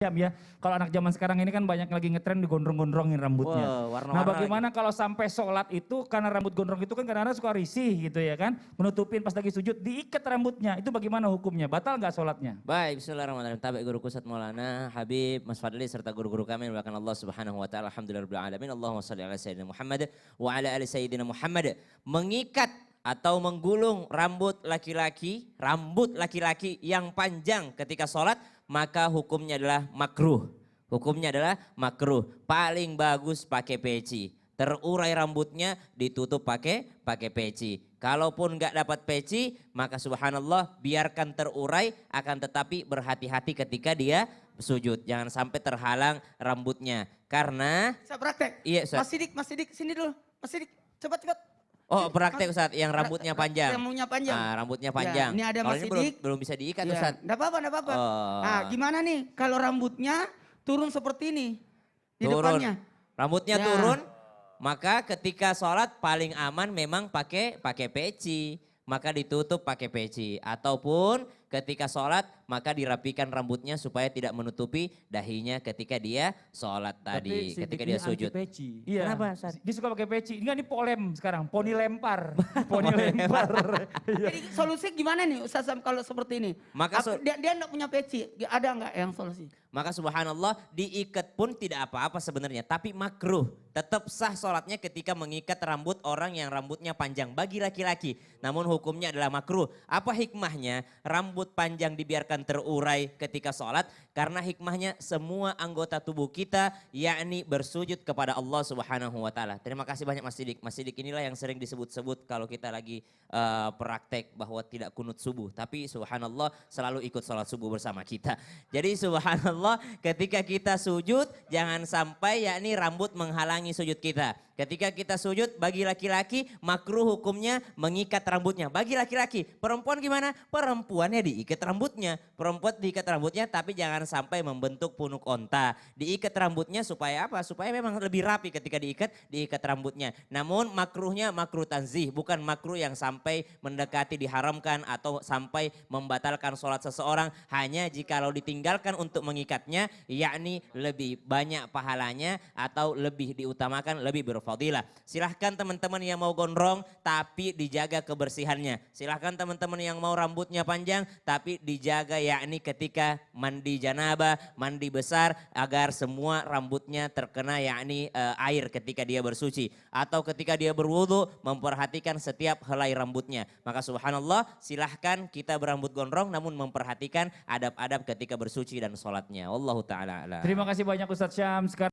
Ya, kalau anak zaman sekarang ini kan banyak lagi ngetren digondrong-gondrongin rambutnya. Wow, Nah warna-warna bagaimana kalau sampai sholat itu karena rambut gondrong itu kan kadang-kadang suka risih gitu ya kan. Menutupin pas lagi sujud diikat rambutnya, itu bagaimana hukumnya? Batal nggak sholatnya? Baik, bismillahirrahmanirrahim. Tabi guru Ustaz Maulana, Habib, Mas Fadli serta guru-guru kami yang Allah Subhanahu wa taala. Alhamdulillahirabbil alamin. Allahumma shalli ala sayyidina Muhammad wa ala ali sayyidina Muhammad. Mengikat atau menggulung rambut laki-laki yang panjang ketika sholat, maka hukumnya adalah makruh. Hukumnya adalah makruh. Paling bagus pakai peci. Terurai rambutnya ditutup pakai peci. Kalaupun nggak dapat peci, maka subhanallah biarkan terurai, akan tetapi berhati-hati ketika dia sujud. Jangan sampai terhalang rambutnya. Karena Saya praktek. iya, Ustaz. Mas Sidik sini dulu. Mas Sidik, cepat. Oh, praktek Ustaz yang rambutnya panjang. Rambutnya panjang. Ah, rambutnya panjang. Ya, ini ada Kalau Mas ini Sidik. belum bisa diikat Ya, Ustaz. enggak apa-apa. Oh. Nah, gimana nih kalau rambutnya turun seperti ini di Turun. depannya? Rambutnya Ya. turun, maka ketika sholat paling aman memang pakai peci. Maka ditutup pakai peci. Ataupun ketika sholat maka dirapikan rambutnya supaya tidak menutupi dahinya ketika dia sholat tadi. Ketika dia sujud. Peci. Iya. Kenapa, Ustaz? Dia suka pakai peci. Ini kan ini polem sekarang, poni lempar. Poni lempar. Iya. Jadi solusi gimana nih Ustaz Sam kalau seperti ini? Maka dia enggak punya peci. Ada enggak yang solusi? Maka subhanallah diikat pun tidak apa-apa sebenarnya. Tapi makruh. Tetap sah sholatnya ketika mengikat rambut orang yang rambutnya panjang. Bagi laki-laki. Namun hukumnya adalah makruh. Apa hikmahnya? Rambut panjang dibiarkan terurai ketika sholat. Karena hikmahnya semua anggota tubuh kita yakni bersujud kepada Allah Subhanahu wa taala. Terima kasih banyak Mas Sidik. Mas Sidik inilah yang sering disebut-sebut kalau kita lagi praktek bahwa tidak kunut subuh. Tapi subhanallah selalu ikut sholat subuh bersama kita. Jadi subhanallah ketika kita sujud jangan sampai yakni rambut menghalangi sujud kita. Ketika kita sujud bagi laki-laki makruh hukumnya mengikat rambutnya. Bagi laki-laki, perempuan gimana? Perempuannya diikat rambutnya. Perempuan diikat rambutnya tapi jangan sampai membentuk punuk onta. Diikat rambutnya supaya apa? Supaya memang lebih rapi ketika diikat rambutnya. Namun makruhnya makruh tanzih, bukan makruh yang sampai mendekati diharamkan atau sampai membatalkan sholat seseorang. Hanya jikalau ditinggalkan untuk mengikatnya, yakni lebih banyak pahalanya atau lebih diutamakan, lebih berfadilah. Silahkan teman-teman yang mau gondrong tapi dijaga kebersihannya. Silahkan teman-teman yang mau rambutnya panjang tapi dijaga yakni ketika mandi janabah, mandi besar agar semua rambutnya terkena yakni air ketika dia bersuci. Atau ketika dia berwudu memperhatikan setiap helai rambutnya. Maka subhanallah silahkan kita berambut gondrong namun memperhatikan adab-adab ketika bersuci dan sholatnya. Wallahu ta'ala a'lam. Terima kasih banyak Ustadz Syam. Sekarang